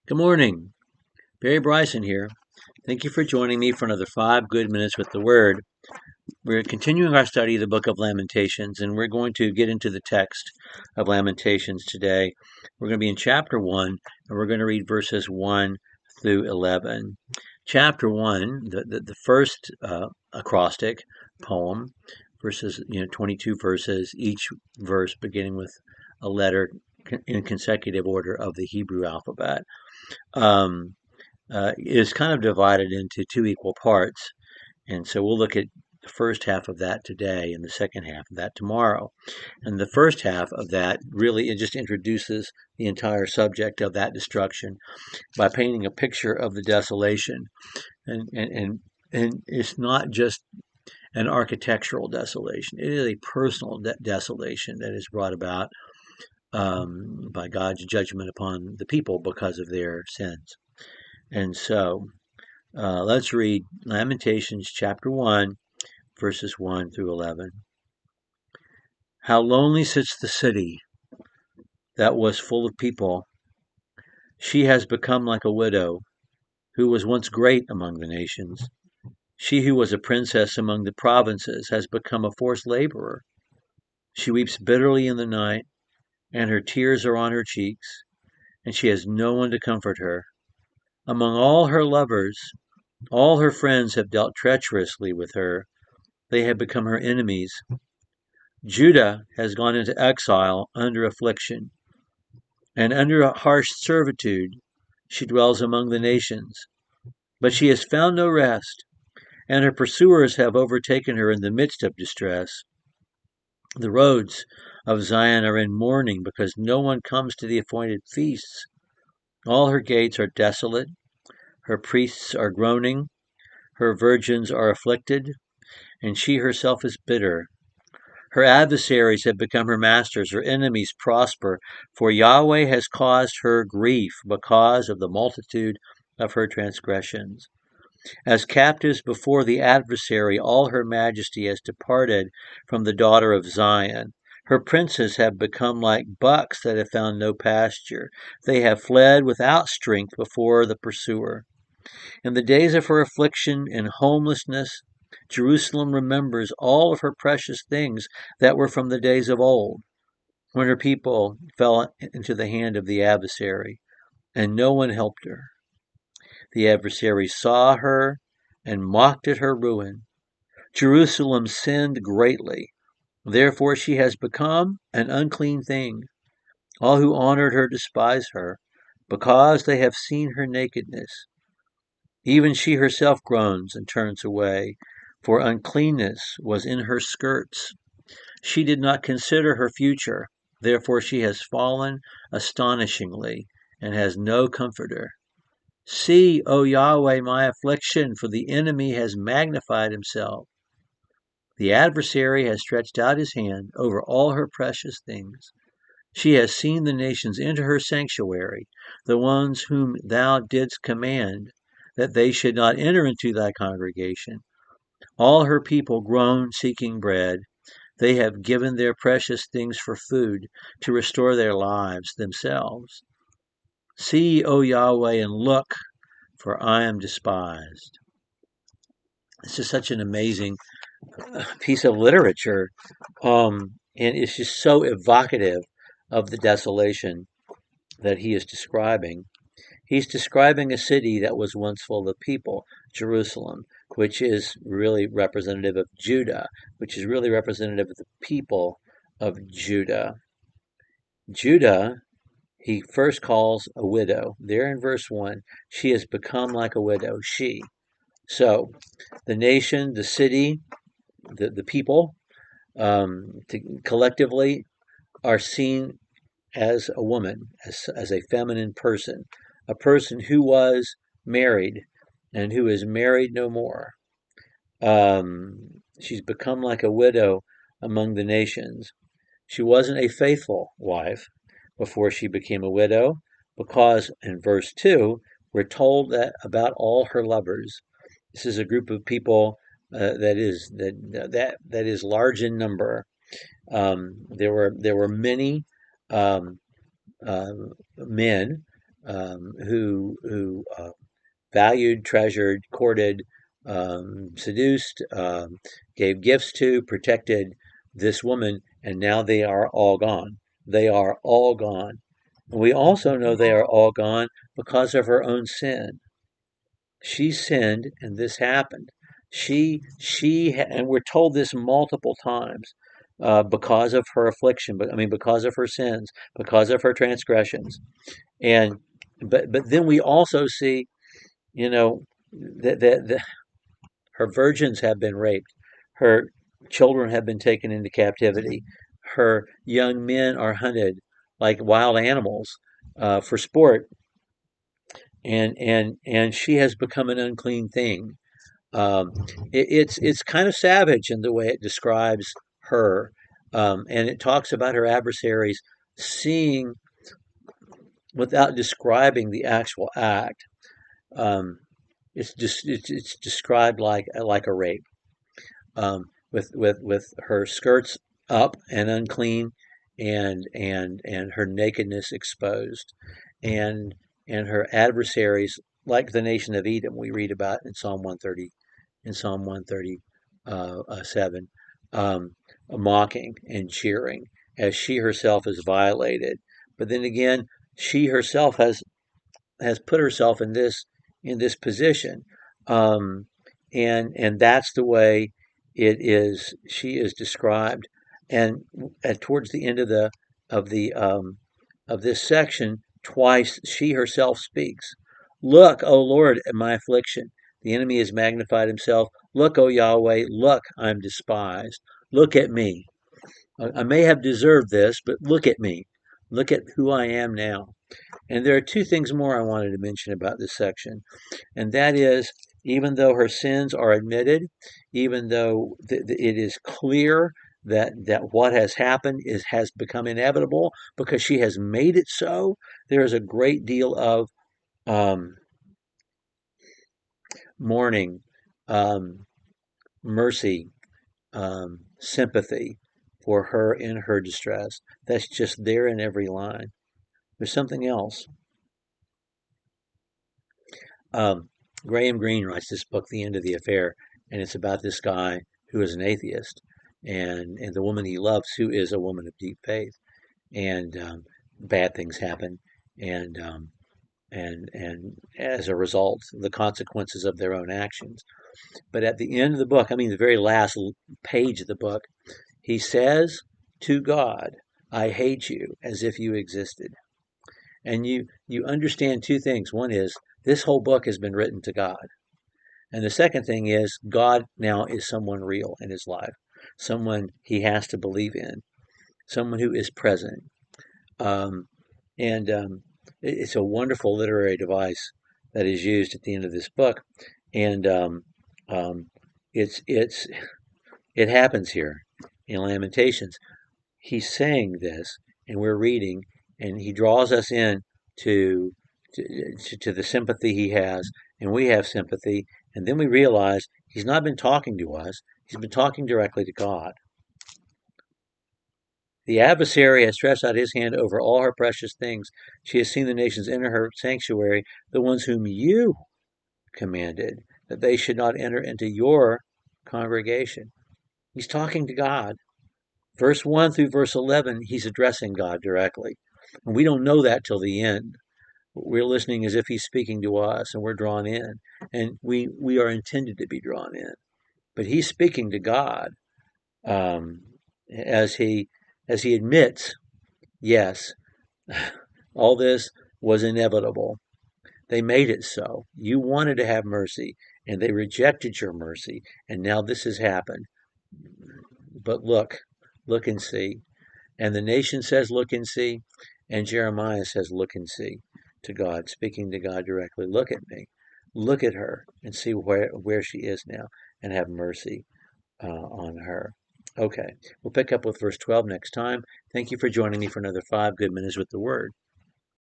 Good morning. Barry Bryson here. Thank you for joining me for another 5 good minutes with the Word. We're continuing our study of the book of Lamentations, and we're going to get into the text of Lamentations today. We're going to be in chapter 1, and we're going to read verses 1 through 11. Chapter 1, the first acrostic poem, verses 22 verses, each verse beginning with a letter in consecutive order of the Hebrew alphabet. Um, is kind of divided into two equal parts. And so we'll look at the first half of that today and the second half of that tomorrow. And the first half of that really it just introduces the entire subject of that destruction by painting a picture of the desolation. And it's not just an architectural desolation. It is a personal desolation that is brought about by God's judgment upon the people because of their sins. And so let's read Lamentations chapter 1, verses 1 through 11. How lonely sits the city that was full of people. She has become like a widow who was once great among the nations. She who was a princess among the provinces has become a forced laborer. She weeps bitterly in the night, and her tears are on her cheeks, and she has no one to comfort her. Among all her lovers, all her friends have dealt treacherously with her. They have become her enemies. Judah has gone into exile under affliction, and under a harsh servitude she dwells among the nations. But she has found no rest, and her pursuers have overtaken her in the midst of distress. The roads of Zion are in mourning because no one comes to the appointed feasts. All her gates are desolate, her priests are groaning, her virgins are afflicted, and she herself is bitter. Her adversaries have become her masters, her enemies prosper, for Yahweh has caused her grief because of the multitude of her transgressions. As captives before the adversary, all her majesty has departed from the daughter of Zion. Her princes have become like bucks that have found no pasture. They have fled without strength before the pursuer. In the days of her affliction and homelessness, Jerusalem remembers all of her precious things that were from the days of old, when her people fell into the hand of the adversary, and no one helped her. The adversary saw her and mocked at her ruin. Jerusalem sinned greatly. Therefore she has become an unclean thing. All who honored her despise her, because they have seen her nakedness. Even she herself groans and turns away, for uncleanness was in her skirts. She did not consider her future, therefore she has fallen astonishingly and has no comforter. See, O Yahweh, my affliction, for the enemy has magnified himself. The adversary has stretched out his hand over all her precious things. She has seen the nations enter her sanctuary, the ones whom thou didst command, that they should not enter into thy congregation. All her people groan seeking bread. They have given their precious things for food to restore their lives themselves. See, O Yahweh, and look, for I am despised. This is such an amazing piece of literature, and it's just so evocative of the desolation that he is describing. He's describing a city that was once full of people, Jerusalem, which is really representative of Judah, which is really representative of the people of Judah. Judah, he first calls a widow. There in verse 1, she has become like a widow, she. So the nation, the city, the people, collectively are seen as a woman, as a feminine person, a person who was married and who is married no more. She's become like a widow among the nations. She wasn't a faithful wife before she became a widow, because in verse 2, we're told that about all her lovers. This is a group of people that is large in number. There were many um, uh, men who valued, treasured, courted, seduced, gave gifts to, protected this woman, and now they are all gone. They are all gone. And we also know they are all gone because of her own sin. She sinned, and this happened. And we're told this multiple times, because of her affliction, but I mean, because of her sins, because of her transgressions. And but then we also see, you know, that her virgins have been raped, her children have been taken into captivity, her young men are hunted like wild animals, for sport, and she has become an unclean thing. Um, it's kind of savage in the way it describes her, and it talks about her adversaries seeing without describing the actual act. Um, it's described like a rape, with her skirts up and unclean, and her nakedness exposed, and and her adversaries, like the nation of Edom we read about in Psalm 130, in Psalm 137, mocking and cheering as she herself is violated. But then again, she herself has put herself in this position, um, and that's the way it is. She is described, and towards the end of the of this section, twice she herself speaks. Look, O Lord, at my affliction. The enemy has magnified himself. Look, O Yahweh, look, I'm despised. Look at me. I may have deserved this, but look at me. Look at who I am now. And there are two things more I wanted to mention about this section, and that is, even though her sins are admitted, even though it is clear that what has happened has become inevitable because she has made it so, there is a great deal of um, mourning, um, mercy, sympathy for her in her distress. That's just there in every line. There's something else. Um, Graham Greene writes this book, The End of the Affair, and it's about this guy who is an atheist, and the woman he loves, who is a woman of deep faith, and bad things happen, and and as a result, the consequences of their own actions. But at the end of the book, I mean, the very last page of the book, he says to God, "I hate you as if you existed." And you understand two things. One is this whole book has been written to God. And the second thing is God now is someone real in his life, someone he has to believe in, someone who is present. Um, and it's a wonderful literary device that is used at the end of this book. And um, it's it happens here in Lamentations. He's saying this, and we're reading, and he draws us in to, to the sympathy he has, and we have sympathy, and then we realize he's not been talking to us, he's been talking directly to God. The adversary has stretched out his hand over all her precious things. She has seen the nations enter her sanctuary, the ones whom you commanded that they should not enter into your congregation. He's talking to God. Verse 1 through verse 11, he's addressing God directly. And we don't know that till the end. We're listening as if he's speaking to us, and we're drawn in. And we are intended to be drawn in. But he's speaking to God, um, as he admits, yes, all this was inevitable. They made it so. You wanted to have mercy, and they rejected your mercy, and now this has happened. But look and see. And the nation says, look and see. And Jeremiah says, look and see, to God, speaking to God directly. Look at me. Look at her and see where she is now, and have mercy on her. Okay, we'll pick up with verse 12 next time. Thank you for joining me for another 5 Good Minutes with the Word.